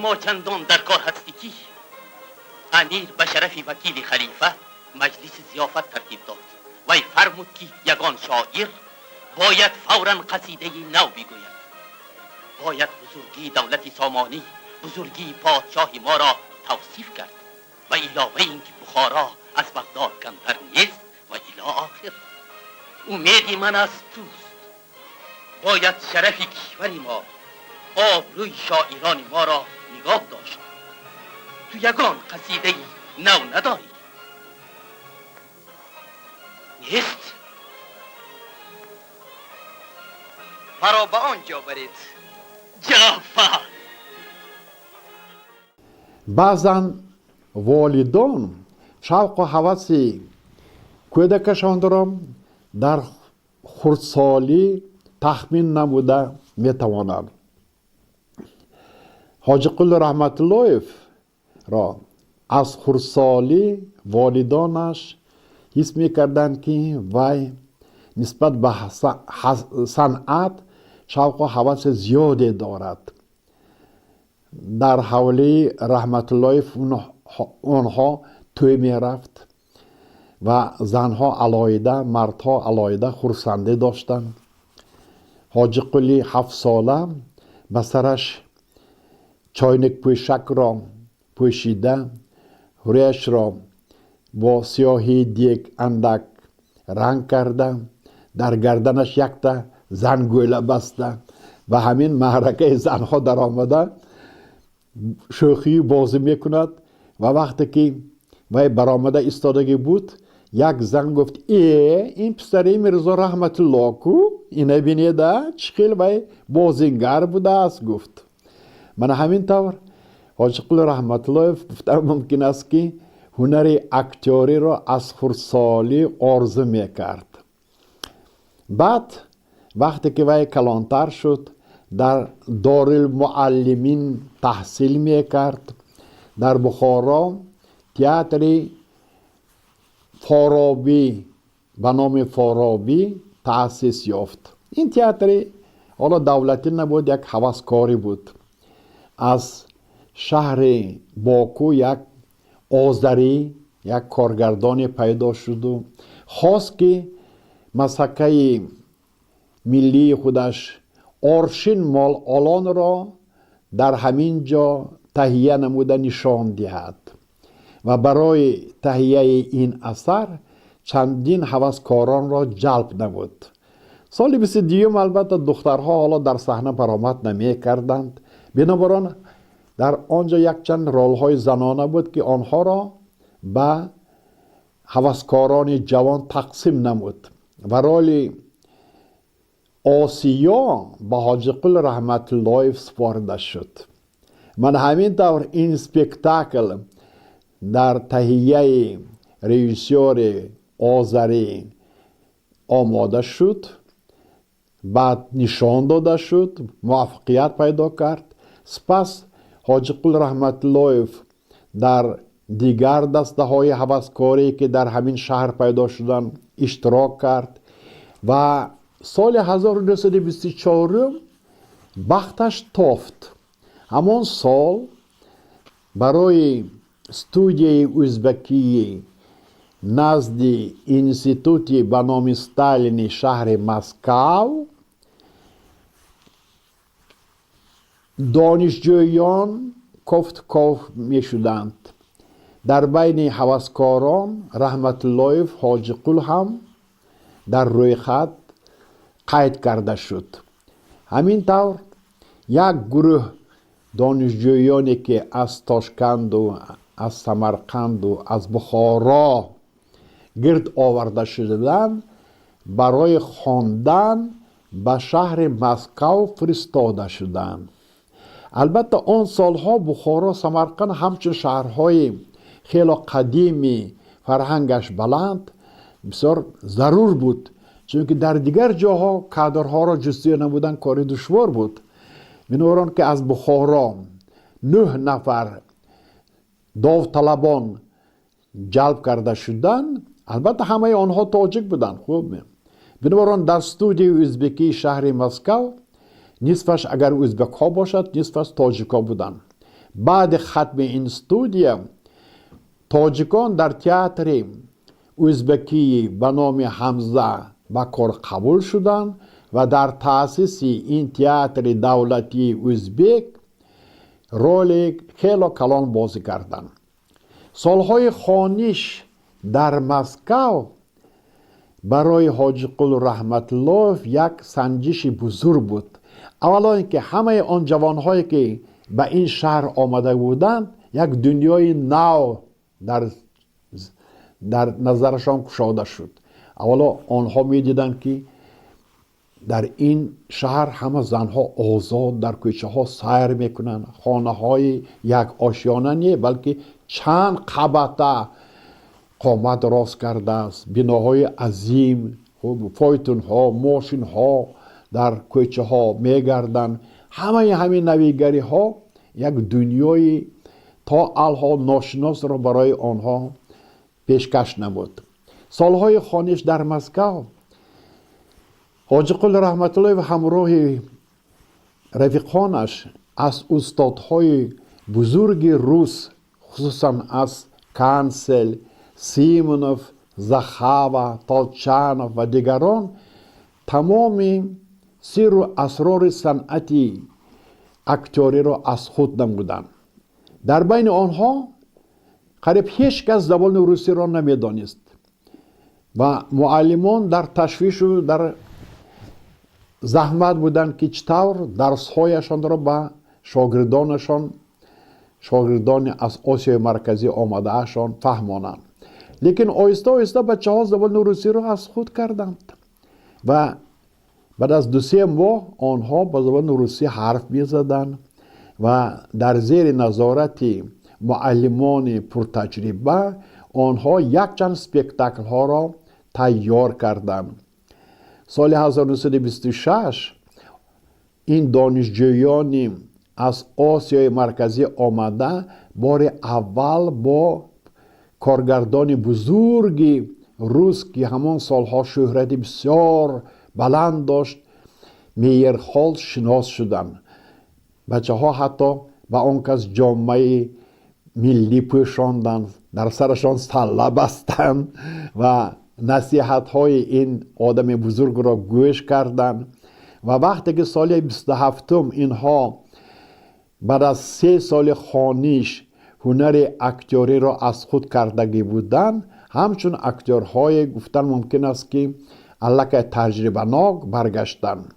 ما چندان در کار هستی که امیر به شرف وکیل خلیفه مجلس ضیافت ترتیب داد و فرمود که یگان شاعر باید فوراً قصیده نو بگوید. باید بزرگی دولت سامانی، بزرگی پادشاه ما را توصیف کرد و علاوه اینکه بخارا از بغداد کمتر نیست و الی آخر. امیدی من از توست. باید شرف کشور ما، آبروی شاعران ما را نگاه داشت. تو یگان قصیده نو نداری؟ نیست؟ مرا به آنجا برید. جعفر. بعضا والدان شوق و هوس کودکشان را در خردسالی تخمین نموده میتوانند. حاجی قل رحمت الله را از خردسالی والدانش حس میکردند که وی نسبت به صنعت شوق و هوس زیادی دارد. در حوله رحمت الله آنها توی می رفت و زنها علایده، مردها علایده خرسنده داشتند. حاجی قلی 7 ساله به سرش چاینک پوشک را پوشیده، رویش را با سیاهی دیگ اندک رنگ کرده، در گردنش یک تا زنگوله بسته و همین معرکه زنها در آمده شوخی بازی میکند و وقتی که وی برآمده ایستادگی بود یک زن گفت این پسری میرزا رحمت الله کو اینه بینیده چخیل وی بازیگر بوده است. گفت من همین طور حاجی قل رحمت الله گفتم ممکن است که هنر اکتوری را از خردسالی آرزو میکرد. بعد وقتی که وی کلانتر شد در دارالمعلمین تحصیل میکرد. در بخارا تئاتر فارابی به نام فارابی تأسیس یافت. این تئاتر حالا دولتی نبود، یک هوسکاری بود. از شهر باکو یک آذری، یک کارگردان پیدا شد و خواست که مسحکه ملی خودش آرشین مال آلان را در همین جا تهیه نموده نشان دهد و برای تهیه این اثر چندین هوسکاران را جلب نمود. سال 22 البته دخترها حالا در صحنه برآمد نمی کردند، بنابراین در آنجا یک چند رول های زنانه بود که آنها را به هوسکاران جوان تقسیم نمود و رول آسیا به حاجی قل رحمت الله سپارده شد. من همین طور این سپکتاکل در تهیه ریژیسور آذری آماده شد، بعد نشان داده شد، موفقیت پیدا کرد. سپس حاجی قل رحمت الله در دیگر دسته های هوسکاری که در همین شهر پیدا شدن اشتراک کرد و سال 1924 بختش تافت. همان سال برای استودیوی ازبکی نزد انستیتوتی به نام استالین شهر مسکو دانشجویان کفت می شدند. در بین هوسکاران رحمت الله حاجی قل هم در روی خط قید کرده شد. همین طور یک گروه دانشجویانی که از تاشکند و از سمرقند و از بخارا گرد آورده شدند برای خواندن به شهر مسکو فرستاده شدند. البته آن سالها بخارا سمرقند همچون شهرهای خیلی قدیمی فرهنگش بلند بسیار ضرور بود، چون که در دیگر جاها کادرها را جستجو نمودن کاری دشوار بود. بنابراین که از بخارا 9 نفر داوطلبان جلب کرده شدند، البته همه آنها تاجیک بودند. خوب بنابراین در استودیوی ازبکی شهر مسکو نصفش اگر ازبک ها باشد نصفش تاجیک ها بودند. بعد ختم این استودیو تاجیکان در تئاتر ازبکی به نام حمزه به کار قبول شدند و در تأسیس این تئاتر دولتی ازبک رول خیلی کلان بازی کردند. سالهای خانش در مسکو برای حاجی قل رحمت الله یک سنجش بزرگ بود. اولا اینکه همه آن جوانهایی که به این شهر آمده بودند یک دنیای نو در نظرشان گشاده شد. اولا آنها می دیدند که در این شهر همه زنها آزاد در کوچه ها سیر میکنند. خانه های یک آشیانه نیست بلکه چند قبطه قامت راست کرده است. بناهای عظیم، فایتون ها، ماشین ها در کوچه ها میگردند. همه همین نویگری ها یک دنیای تا الها ناشناس را برای آنها پیشکش نمود. سالهای خانش در مسکو حاجی قل رحمت الله و همراه رفیقانش از استادهای بزرگ روس خصوصا از کانسل، سیمونوف، زخاوا، تالچانوف و دیگران تمام سر و اسرار صنعتی اکتوری را از خود نمودند. در بین آنها قریب هیچ کس زبان روسی را نمیدانست و معلمان در تشویش و در زحمت بودند که چطور درسهایشان را به شاگردان از آسیای مرکزی آمده اشان فهمانند. لیکن آیسته آیسته بچه ها زبان روسی را از خود کردند و بعد از 2-3 ماه آنها با زبان روسی حرف می‌زدند و در زیر نظارت معلمان پرتجربه آنها یک چند سپکتاکل ها را تیار کردند. سال 1926 این دانشجویان از آسیای مرکزی آمده بار اول با کارگردان بزرگ روس که همان سالها شهرت بسیار بلند داشت میرخال شناس شدند. بچه ها حتی به آن کس جامعه ملی پوشاندند، در سرشان سله بستند و نصیحت های این آدم بزرگ را گوش کردند و وقتی که سال 27 اینها بعد از 3 سال خانش هنر اکتوری را از خود کردگی بودند، همچون اکتورهای گفتن ممکن است که الک تجربه ناک برگشتند.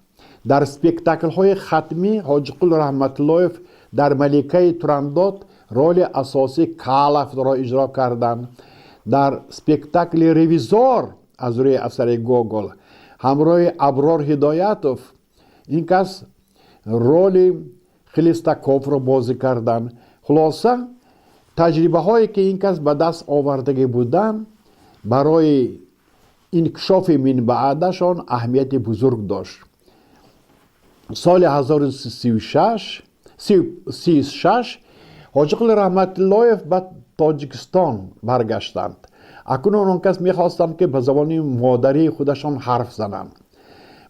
در سپکتاکل های ختمی حاجی قل رحمت الله در ملکه تورندوت رول اساسی کالف را اجرا کردند. در سپکتاکل ریویزور از روی اثر گوگل همراه ابرار هدایتوف این کس رول خلیستاکوف را بازی کردند. خلاصه تجربه هایی که این کس به دست آوردگی بودند برای انکشاف منبعدشان اهمیت بزرگ داشت. سال 1336 حاجی قل رحمت الله به تاجیکستان برگشتند. اکنون آن کس میخواستند که به زبان مادری خودشان حرف زنند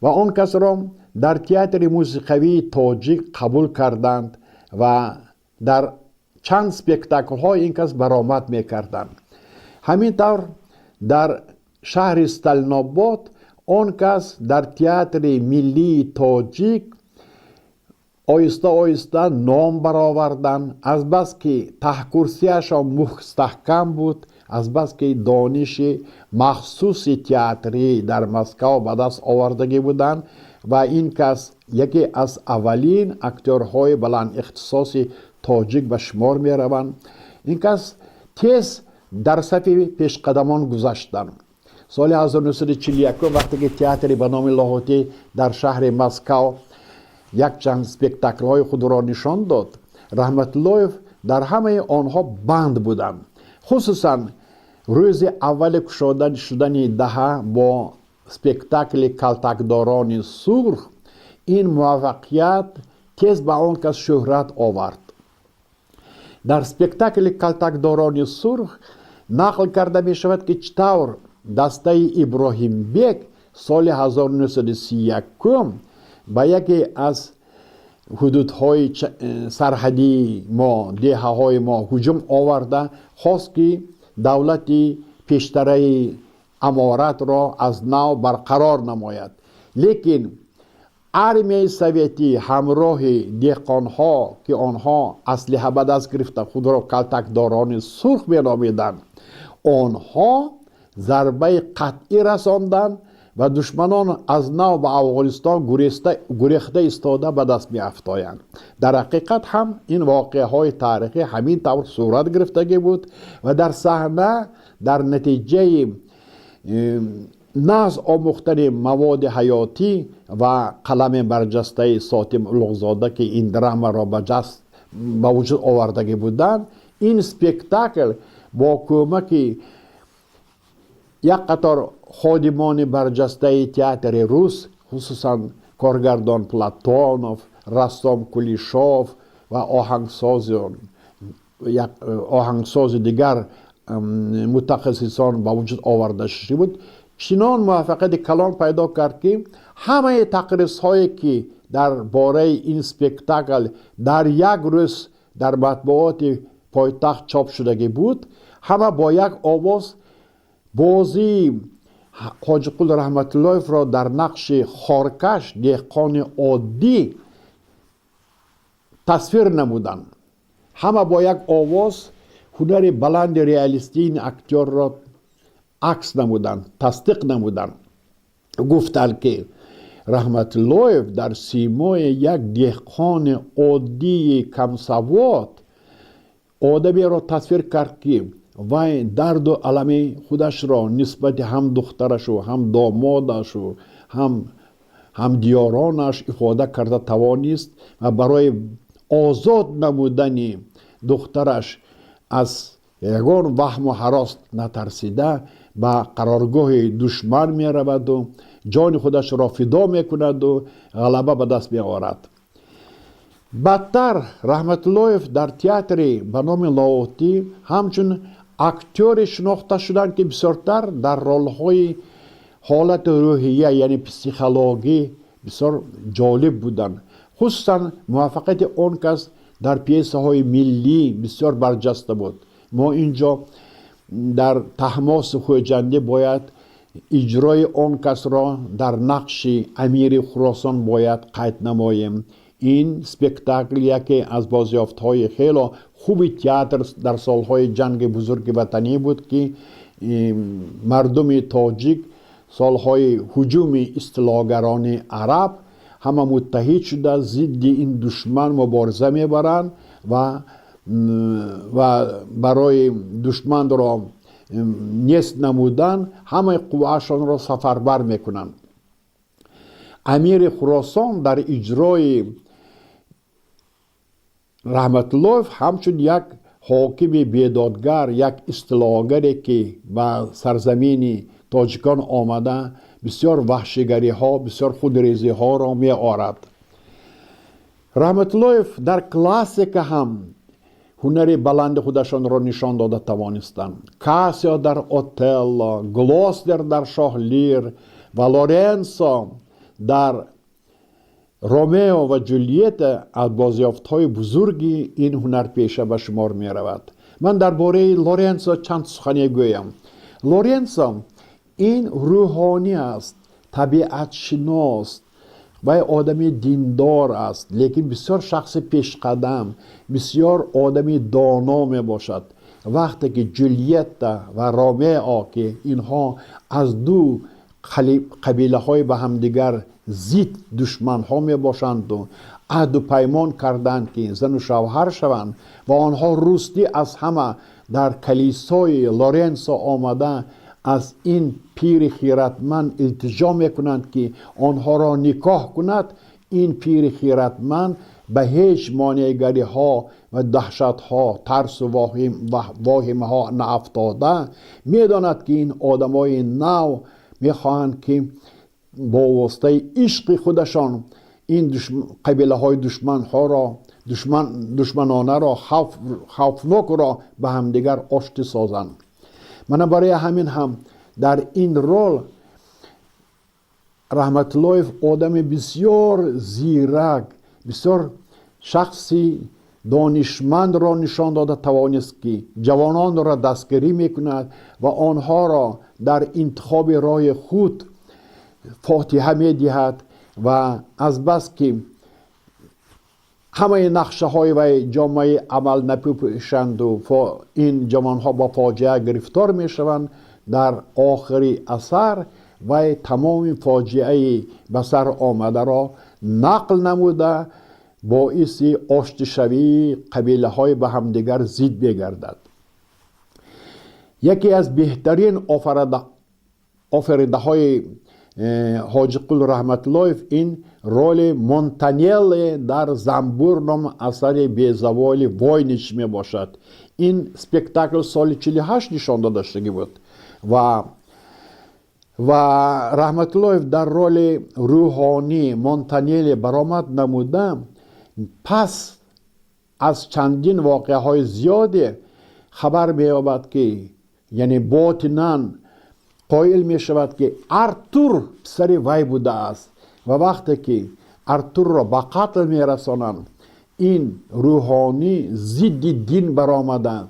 و آن کس را در تئاتر موسیقی تاجیک قبول کردند و در چند سپکتاکل های این کس برآمد میکردند. همینطور در شهر استالیناباد آن کس در تئاتر ملی تاجیک آیسته آیسته نام برآوردند، از بس که تحکرسیشان مستحکم بود، از بس که دانش مخصوص تئاتری در مسکو به دست آوردگی بودند و این کس یکی از اولین اکتورهای بلند اختصاص تاجیک به شمار می روند. این کس تیز در صف پیشقدمان گذاشتند. سال 1941 وقتی که تئاتر به نام لاهوتی در شهر مسکو یک چند سپکتاکل های خود را نشان داد، رحمت الله در همه آنها بند بودند. خصوصا روز اول گشاده شدن دهه با سپکتاکل کلتکداران سرخ این موفقیت تیز به آن کس شهرت آورد. در سپکتاکل کلتکداران سرخ نقل کرده می شود که چطور دسته ابراهیم بیگ سال 1931 به یکی از حدودهای سرحدی ما، دهه‌های ما هجوم آورده، خواست که دولت پیشتره امارت را از نو برقرار نماید. لیکن ارمیای سوویتی همراه دهقانها که آنها اسلحه به دست گرفته خود را کلتکداران سرخ مینامیدند، آنها ضربه قطعی رساندند و دشمنان از نو به افغانستان گریخته ایستاده به دست می افزایند. در حقیقت هم این واقعه های تاریخی همین طور صورت گرفتگی بود و در صحنه در نتیجه نقض آموختن مواد حیاتی و قلم برجسته ساتم الغزاده که این درام را به وجود آوردگی بودند، این سپکتاکل با کمک یک قطار خادمان برجسته تئاتر روس، خصوصا کارگردان پلاتونوف، رسام کولیشوف و آهنگساز دیگر متخصصان به وجود آورده شده بود، چنان موفقیت کلان پیدا کرد که همه تقریص هایی که در باره این سپکتاکل در یک روز در مطبوعات پایتخت چاپ شدگی بود، همه با یک آواز بازی حاجی قل رحمت الله را در نقش خارکش دهقان عادی تصویر نمودند. همه با یک آواز هنر بلند ریالیستی این اکتور را عکس نمودند، تصدیق نمودند. گفتند که رحمت الله در سیمای یک دهقان عادی کم سواد آدمی را تصویر کرد که و درد و علم خودش را نسبت هم دخترش و هم دامادش و هم دیارانش افاده کرده توانست و برای آزاد نمودن دخترش از یگان وهم و هراس نترسیده به قرارگاه دشمن می رود و جان خودش را فدا می کند و غلبه به دست می آورد. بدتر رحمت الله در تئاتر به نام لاهوتی همچون اکتور شناخته شدند که بسیارتر در رول‌های حالت روحیه یعنی پسیکولوژی بسیار جالب بودند. خصوصا موفقیت آن کس در پیسه های ملی بسیار برجسته بود. ما اینجا در تحماس خوجنده باید اجرای آن کس را در نقش امیر خراسان باید قید نماییم. این سپکتاکل یکی از بازیافت‌های خیلی خوبی تئاتر در سالهای جنگ بزرگ وطنی بود که مردم تاجیک سالهای هجوم استیلاگران عرب همه متحد شده ضد این دشمن مبارزه میبرند و برای دشمن را نیست نمودن همه قواشان را سفربر میکنند. امیر خراسان در اجرای رحمت الله همچون یک حاکم بیدادگر، یک اصطلاحگری که به سرزمین تاجیکان آمده بسیار وحشیگری ها، بسیار خودریزی ها را می آورد. رحمت الله در کلاسیک هم هنر بلند خودشان را نشان داده توانستند. کاسیا در اوتلو، گلوستر در شاه لیر و لورنسو در رومیو و جولیت از بازیافت‌های بزرگی این هنر پیشه به شمار می رود. من درباره لورنسو چند سخنی گویم. لورنسو این روحانی است، طبیعت شناس و آدمی دیندار است، لیکن بسیار شخص پیشقدم، بسیار آدمی دانا می باشد. وقتی که جولیت و رومیو که اینها از دو قبیله های به هم دیگر زید دشمن ها می باشند و عهد و پیمان کردند که زن و شوهر شوند و آنها روستی از همه در کلیسای لورنسو آمده از این پیر خیرتمند التجا می کنند که آنها را نکاح کند. این پیر خیرتمند به هیچ مانعگری ها و دهشت ها، ترس و واهمه ها نافتاده میداند که این آدمای نو میخواهند که با واسطه عشق خودشان این قبیله های دشمنانه را خوفناک را به همدیگر آشتی سازند. من برای همین هم در این رول رحمت الله آدم بسیار زیرک، بسیار شخصی دانشمند را نشان داده توانست که جوانان را دستگیری میکند و آنها را در انتخاب راه خود فاتحه میدهد و از بس که همه نقشه های و جامعه عمل نپوشند و این جوانها با فاجعه گرفتار میشوند، در آخری اثر و تمام فاجعه به سر آمده را نقل نموده باعث آشتی شوی قبیله های به همدیگر ضد بگردد. یکی از بهترین آفریده های حاجی قل رحمت الله این رول مونتانیل در زنبور نام اثر بیزوال واینیچ می باشد. این سپکتاکل سال 48 نشان داده شده بود و رحمت الله در رول روحانی مونتانیل برآمد نموده. پس از چندین واقعه های زیادی خبر می‌یابد که یعنی باطناً قائل می شود که ارتور پسر وی بوده است و وقتی که ارتور را به قتل می رسانند این روحانی ضد دین برآمده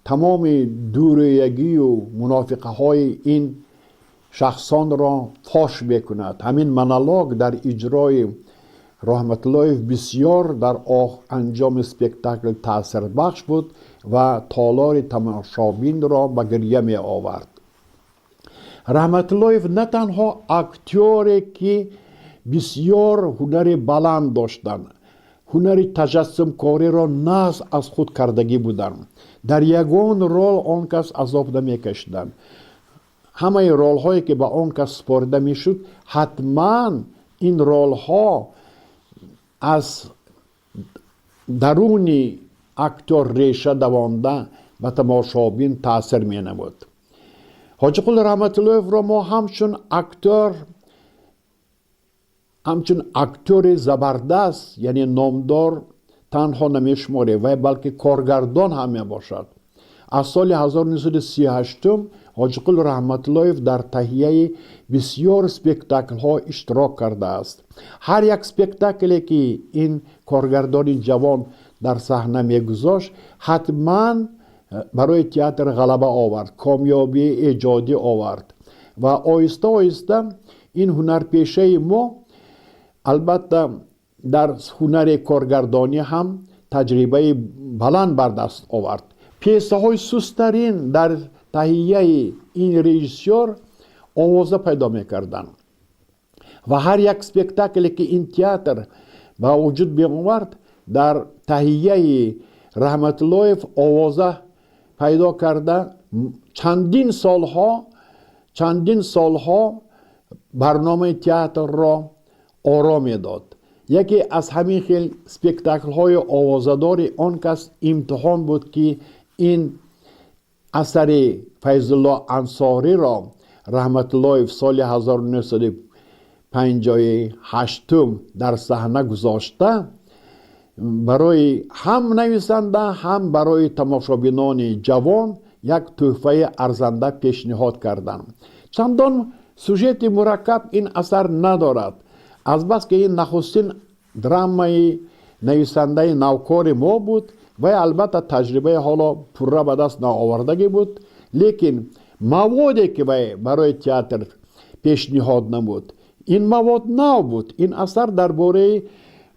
تمام دوریگی و منافقه های این شخصان را فاش بکند. همین منالوگ در اجرای رحمت الله بسیار در انجام سپکتاکل تاثیر بخش بود و تالار تماشابین را به گریه می آورد. رحمت الله نه تنها اکتوری که بسیار هنر بلند داشتند، هنر تجسم کاری را ناز از خود کردگی بودند. در یگان رول آن کس عذاب نمی کشیدند. همه رول هایی که به آن کس سپرده می شد حتما این رول ها از درون اکتور ریشه دوانده و تماشابین تاثیر می نمود. حاجی قل رحمت الله را ما همچون اکتور زبردست یعنی نامدار تنها نمیشماره و بلکه کارگردان هم می باشد. از سال 1938 حاجی قل رحمت الله در تهیه بسیار سپکتاکل ها اشتراک کرده است. هر یک سپکتاکلی که این کارگردان جوان در صحنه میگذاشت حتما برای تئاتر غلبه آورد، کامیابی ایجادی آورد و آهسته آهسته این هنرپیشه ما البته در هنر کارگردانی هم تجربه بلند بر دست آورد. پیسه های سسترین در تهیه این رژیسور آوازه پیدا میکردن و هر یک سپکتاکلی که این تئاتر به وجود بیاورد در تهیه رحمت الله آوازه پیدا کرده چندین سالها برنامه تئاتر را آرام داد. یکی از همین خیلی سپکتاکل های آوازه‌دار آن کس امتحان بود که این اثر فیض الله انصاری را رحمت الله سال 1958 در صحنه گذاشته برای هم نویسنده هم برای تماشابینان جوان یک تحفه ارزنده پیشنهاد کردند. چندان سوژت مرکب این اثر ندارد، از بس که این نخستین درامای نویسنده نوکار ما بود و البته تجربه حالا پوره به دست نآوردگی بود، لیکن موادی که برای تئاتر پیشنهاد نمود این مواد نو بود. این اثر درباره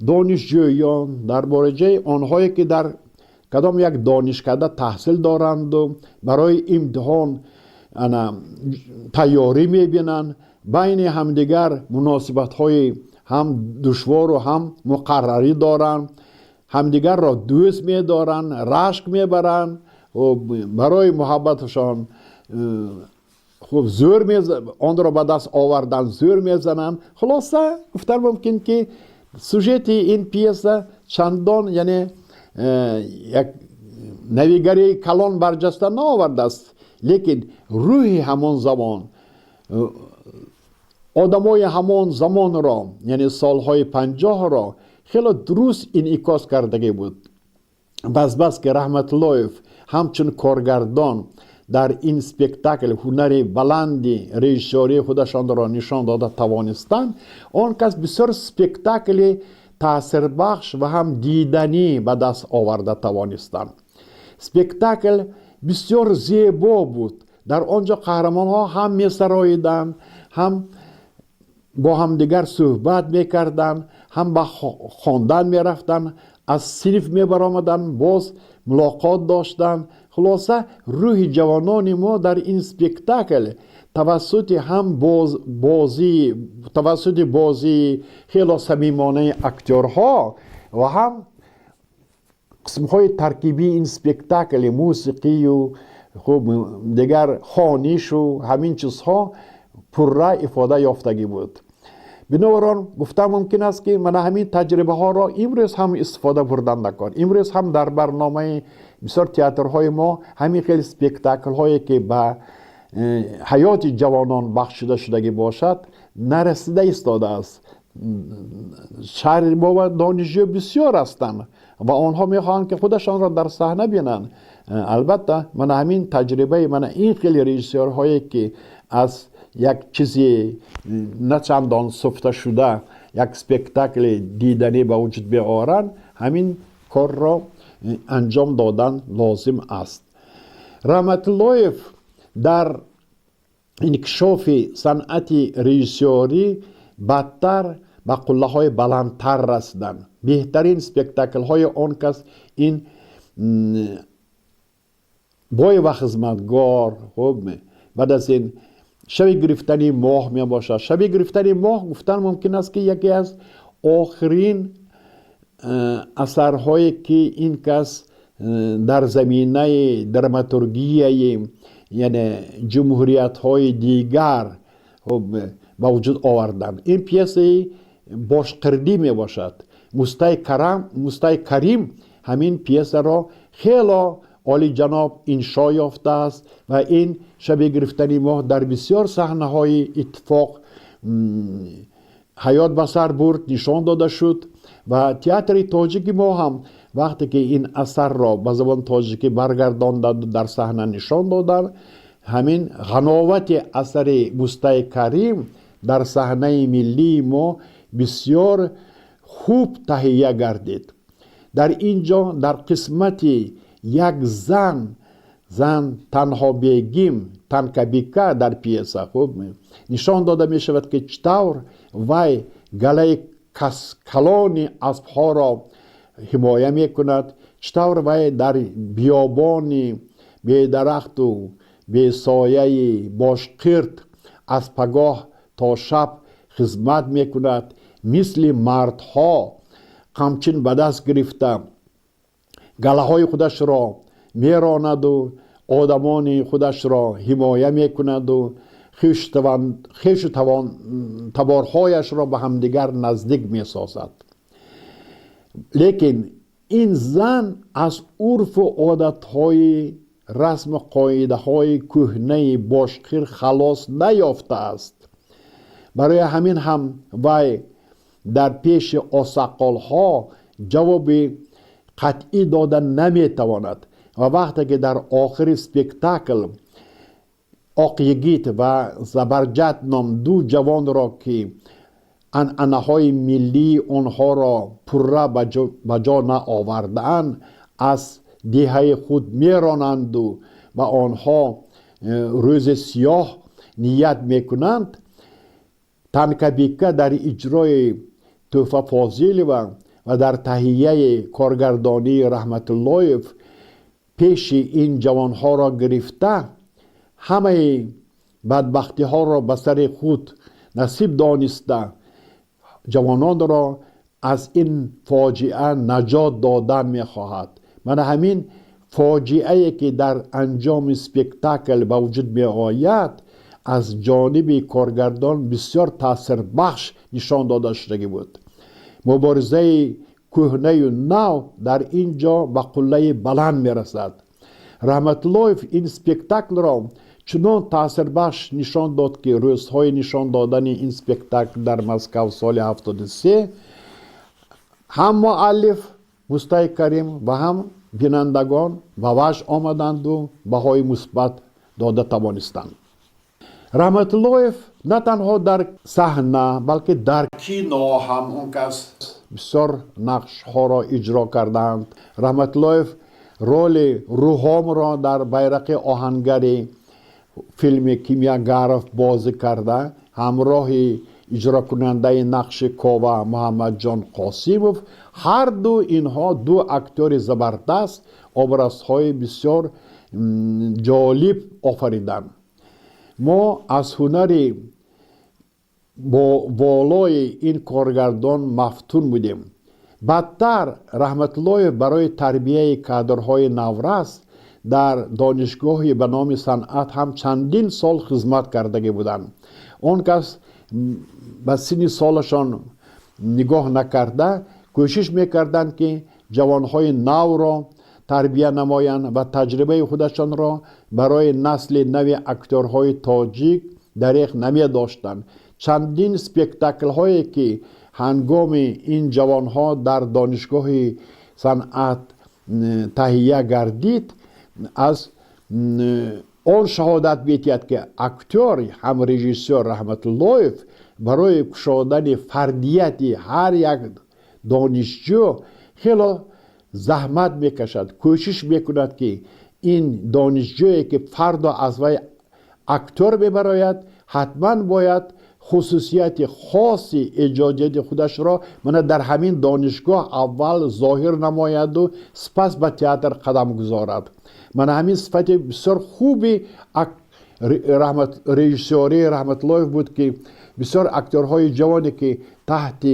دانشجویان، درباره آنهایی که در کدام یک دانشکده تحصیل دارند و برای امتحان تیاری میبینند، بین همدیگر مناسبت های هم دشوار و هم مقرری دارند، همدیگر را دوست می‌دارند، رشک می‌برند و برای محبتشان خوب آن را به دست آوردن زور میزنند. خلاصه گفتن ممکن که سوژت این پیسه چندان یعنی یک نویگری کلان برجسته نآورده است، لیکن روح همان زمان، آدمای همان زمان را یعنی سالهای 50 را خیلی درست انعکاس کردگی بود. بس که رحمت الله همچون کارگردان در این سپکتاکل هنر بلندی رژیسوری خودشان را نشان داده توانستند. آن کس بسیار سپکتاکل تاثیربخش و هم دیدنی به دست آورده توانستند. سپکتاکل بسیار زیبا بود. در آنجا قهرمان ها هم می سراییدند، هم با هم دیگر صحبت می کردند، هم به خواندن می رفتند، از صنف می برآمدند، باز ملاقات داشتند. خلاصه روح جوانان ما در این سپکتاکل توسط بازی خیلی صمیمانه اکتورها و هم قسم‌های ترکیبی این سپکتاکل، موسیقی و خب دیگر خوانش و همین چیزها پرره افاده یافتگی بود. بنابراین گفتم ممکن است که من همین تجربه ها را امروز هم استفاده بردن نکن. امروز هم در برنامه بسیار تئاترهای ما همین خیلی سپکتاکل هایی که به حیات جوانان بخشیده شدگی باشد نرسیده ایستاده است. شهر ما دانشجو بسیار هستند و آنها میخواهند که خودشان را در صحنه بینند. البته من همین تجربه من این خیلی رژیسورهایی که از یک چیزی نه چندان سفته شده یک سپکتاکل دیدنی به وجود بیاورند، همین کار را انجام دادن لازم است. رحمت اللهیف در انکشاف صنعت رژیسوری بدتر به قله های بلندتر رسیدن. بهترین سپکتاکل های آن کس این بای و خدمتگار بعد از این شب گرفتنی ماه می باشد. شب گرفتنی ماه گفتن ممکن است که یکی از آخرین اثرهایی که این کس در زمینه دراماتورگی یعنی جمهوریت های دیگر به وجود آوردن. این پیسه باشقردی می باشد. مستای کریم همین پیسه را خیلی عالی جناب انشا یافته است و این شب گرفتنی ماه در بسیار صحنه های اتفاق حیات به سر برد، نشان داده شد و تئاتر تاجیک ما هم وقتی که این اثر را به زبان تاجیکی برگرداندند در صحنه نشان دادند، همین غناوت اثر مستای کریم در صحنه ملی ما بسیار خوب تهیه گردید. در اینجا در قسمت یک زن تنها بیگیم تنکبیکا در پیسه خوب نشان داده می شود که چطور وی گله کلان اسبها را حمایه می کند، چطور وی در بیابانی بی درخت و بی سایه باشقرد از پگاه تا شب خدمت می کند، مثل مردها قمچین به دست گرفته گله های خودش را می راند و آدمان خودش را حمایه می کند و خویش تبارهایش را به همدیگر نزدیک می سازد. لیکن این زن از عرف و عادتهای رسم قاعده های کهنه باشقیر خلاص نیافته است. برای همین هم وی در پیش آسقال ها جواب قطعی دادن نمی تواند و وقتی که در آخر سپکتاکل آقیگیت و زبرجد نام دو جوان را که عنعنه های ملی آنها را پره به جا نآورده‌اند از دهه خود می رانند و به آنها روز سیاه نیت می کنند، تنکبیکه در اجرای توفه فاضل و در تهیه کارگردانی رحمت اللهیف پیش این جوانها را گرفته همه بدبختی ها را به سر خود نصیب دانسته جوانان را از این فاجعه نجات دادن می خواهد. من همین فاجعه که در انجام سپکتاکل به وجود می آید از جانب کارگردان بسیار تاثیر بخش نشان داده شده بود. مبارزه کهنه و نو در اینجا به قله بلند می رسد. رحمت اللهیف این سپکتاکل را چنان تاثیر بخش نشان داد که روزهای نشان دادن این سپکتاکل در مسکو سال 73 هم مؤلف مستای کریم و هم بینندگان به وجه آمدند و بهای مثبت داده توانستند. رحمت اللهیف نه تنها در صحنه بلکه در کینو هم اون کس بسیار نقش ها را اجرا کردند. رحمت الله رول روحام را در بیرق آهنگری فیلم کیمیاگرف بازی کرده. همراه اجرا کننده نقش کاوه محمد جان قاسیموف. هر دو اینها دو اکتور زبردست образهای بسیار جالب آفریدند. ما از هنر با والای این کارگردان مفتون بودیم. بدتر رحمت الله برای تربیه کادرهای نورس در دانشگاهی به نام صنعت هم چندین سال خدمت کرده بودند. آن کس به سن سالشان نگاه نکرده کوشش میکردند که جوانهای نو را تربیه نمایند و تجربه خودشان را برای نسل نو اکتورهای تاجیک دریغ نمی داشتند. چندین سپکتاکل هایی که هنگام این جوانها در دانشگاه صنعت تهیه گردید از آن شهادت بیتید که اکتور هم رژیسر رحمت الله برای کشادن فردیت هر یک دانشجو خیلی زحمت میکشد، کوشش میکند که این دانشجویی که فردا از وی اکتور ببراید حتما باید خصوصیت خاصی ایجادیت خودش را در همین دانشگاه اول ظاهر نماید و سپس به تئاتر قدم گذارد. همین صفت بسیار خوبی رژیسوری رحمت الله بود که بسیار اکتورهای جوانی که تحت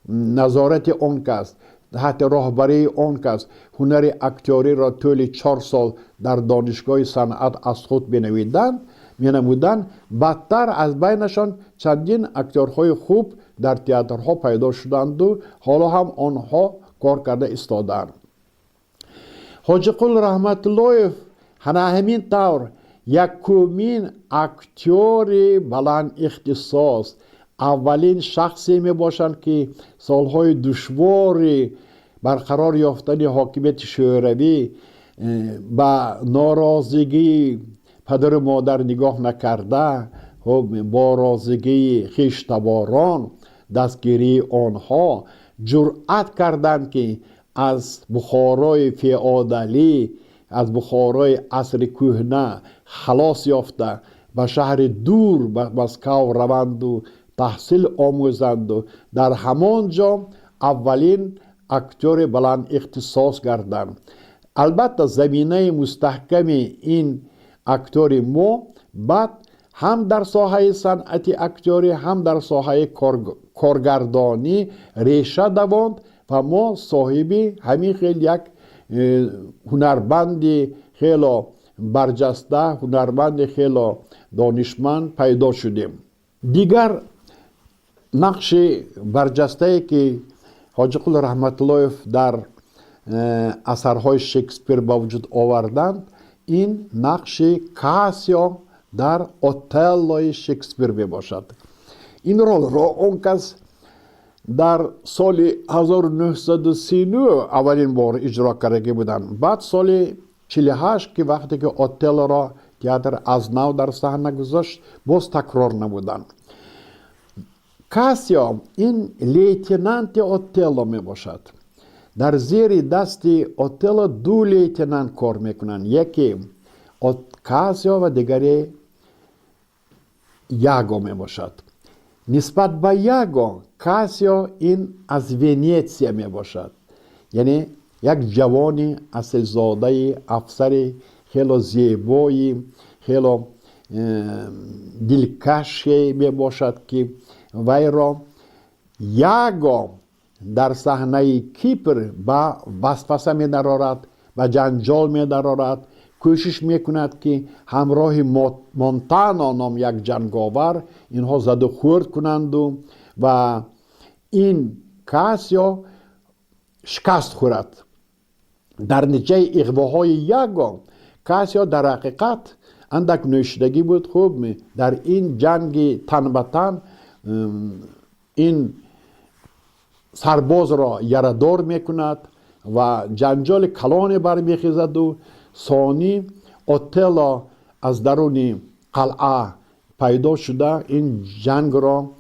نظارت آن کس، تحت راهبری آن کس هنر اکتوری را طول 4 سال در دانشگاه صنعت از خود بنمودند، بدتر از بینشان چندین اکتورهای خوب در تئاترها پیدا شدند و حالا هم آنها کار کرده ایستادند. حاجی قل رحمت الله همین طور یکمین اکتور بلند اختصاص، اولین شخصی می باشند که سالهای دشوار برقرار یافتن حاکمیت شوروی با ناراضگی پدر و مادر نگاه نکرده با رازگی خویشتباران دستگیری آنها جرأت کردند که از بخارای فئودالی، از بخارای عصر کهنه خلاص یافته به شهر دور به مسکو روند و تحصیل آموزند و در همانجا اولین اکتور بلند اختصاص گردند. البته زمینه مستحکم این اکتور ما بعد هم در ساحه صنعت اکتوری هم در ساحه کارگردانی ریشه دواند و ما صاحب همین خیلی یک هنرمند خیلی برجسته، هنرمند خیلی دانشمند پیدا شدیم. دیگر نقش برجسته که حاجی قل رحمت الله در اثرهای شکسپیر با وجود آوردند این نقش کاسیو در اوتلوی شکسپیر می باشد. این رول را اون کس در سال 1939 اولین بار اجرا کرده بودند. بعد سال 48 که وقتی که اوتلو را تئاتر از نو در صحنه گذاشت باز تکرار نمودند. کاسیو این لیتنانت اوتلو می باشد. در زیر دست اوتلو 2 لیتنانت کار میکنند، یکی کاسیو و دیگری یاگو می باشد. نسبت به یاگو کاسیو این از ونیتسیا می باشد، یعنی یک جوان اصلزاده افسر خیلی زیبایی خیلی دلکش می باشد که وی را یاگو در صحنه کیپر با وسوسه می درآورد و جنجال می درآورد. کوشش می کند که همراه مونتانا نام یک جنگاور اینها زد و خورد کنند و این کاسیو شکست خورد. در نتیجه اغواهای یاگو کاسیو در حقیقت اندک نوشیدگی بود. خوب در این جنگ تن به تن این سرباز را یردار میکند و جنجال کلان برمیخیزد و ثانی اوتلو از درون قلعه پیدا شده این جنگ را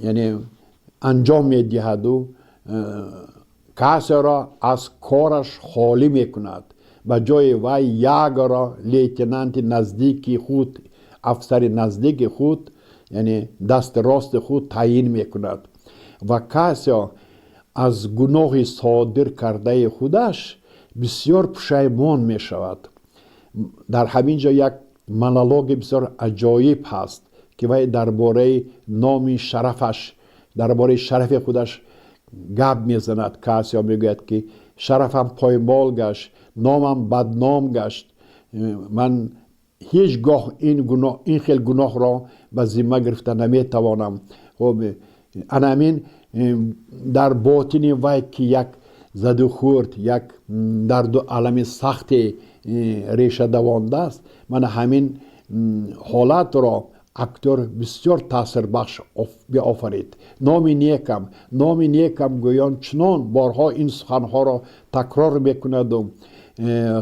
یعنی انجام میدهد و کسی را از کارش خالی میکند. به جای وی یک را لیتنانت نزدیک خود، افسر نزدیک خود یعنی دست راست خود تعیین میکند و کسی از گناه صادر کرده خودش بسیار پشیمان می شود. در همین جا یک مونولوگ بسیار عجایب هست که وی درباره نام شرفش، درباره شرف خودش گپ میزند. کسی میگوید که شرفم پایمال گشت، نامم بدنام گشت، من هیچگاه این خیل گناه را به ذمه گرفته نمیتوانم. خب همین در باطن وی که یک زد و خورد، یک درد و علم سخت ریشه دوانده است، من همین حالت را اکتور بسیار تاثیر بخش بیافرید. نام نیکم گویان چنان بارها این سخنها را تکرار میکند و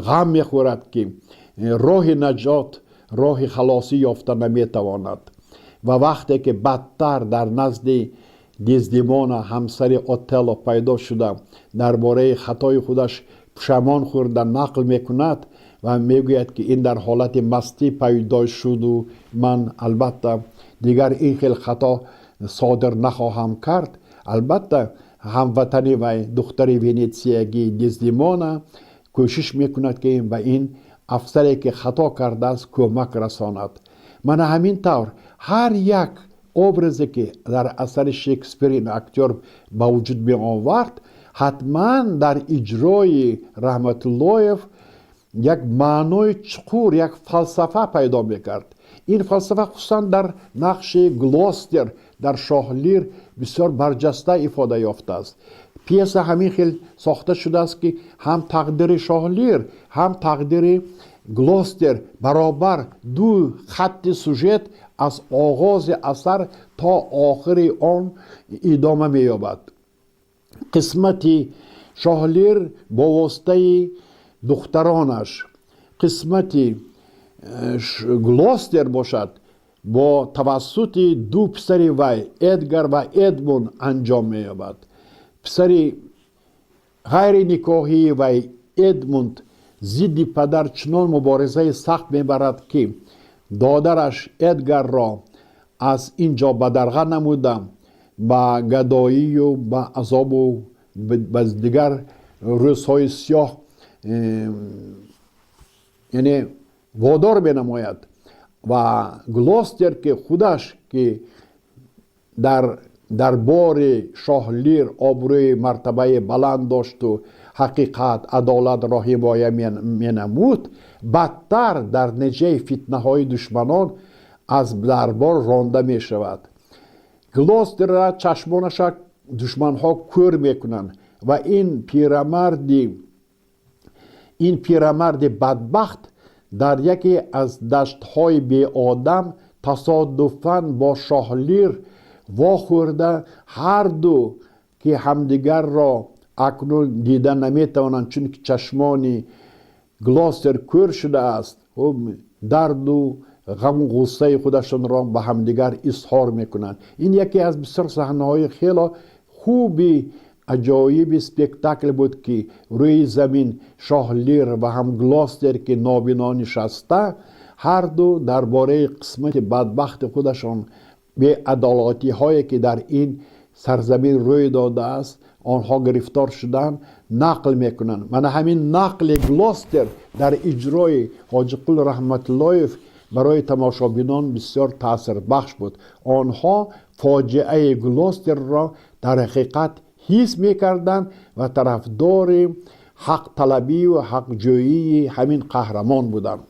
غم میخورد که راه نجات، راه خلاصی یافته نمیتواند. و وقتی که بدتر در نزد دیزدیمونا همسر اوتلو پیدا شده درباره خطای خودش پشیمان خورده نقل میکند و میگوید که این در حالت مستی پیدا شد و من البته دیگر این خیل خطا صادر نخواهم کرد. البته هموطنی و دختر ونیزیایی دیزدیمونا کوشش میکند که به این افسری که خطا کرده است کمک رساند. من همین طور هر یک ابرزی که در اثر شکسپیر این اکتور به وجود می آورد حتما در اجرای رحمت اللهیف یک معنای چقور، یک فلسفه پیدا میکرد. این فلسفه خصوصا در نقش گلوستر در شاه لیر بسیار برجسته افاده یافته است. پیس همین خیلی ساخته شده است که هم تقدیر شاه لیر هم تقدیر گلوستر برابر دو خط سوژت از آغاز اثر تا آخر آن ادامه می‌یابد. قسمتی شاه لیر با واسطه دخترانش، قسمتی گلوستر باشد با توسط دو پسر وی ادگر و ادمون انجام می‌یابد. پسر غیر نکاحی و ادموند ضد پدر چنان مبارزه سخت میبرد که دادرش ادگر را از اینجا بدرغه نموده با گدایی و با عذاب و با دیگر روزهای سیاه یعنی وادار بنماید. و گلوستر که خودش که در بار شاه لیر آبروی مرتبه بلند داشت و حقیقت، عدالت را حمایت می‌نمود، بدتر در نتیجه فتنه های دشمنان از دربار رانده می شود. گلوستر را چشمانش دشمن ها کور میکنند و این پیرمرد بدبخت در یکی از دشت های بی آدم تصادفاً با شاه لیر واخورده، هر دو که همدیگر را اکنون دیدن نمیتوانند چون که چشمان گلوستر کور شده است، درد و غم و غصه خودشون را به همدیگر اظهار میکنند. این یکی از بسیار صحنه‌های خیلی خوبی عجایب اسپکتاکل بود که روی زمین شاه لیر و هم گلوستر که نابینا نشسته هر دو درباره قسمت بدبخت خودشان به عدالتی هایی که در این سرزمین روی داده است آنها گرفتار شدن نقل میکنند. من همین نقل گلوستر در اجرای حاجی قل رحمت اللهیف برای تماشابینان بسیار تاثیر بخش بود. آنها فاجعه گلوستر را در حقیقت حس میکردند و طرفدار حق طلبی و حق جویی همین قهرمان بودند.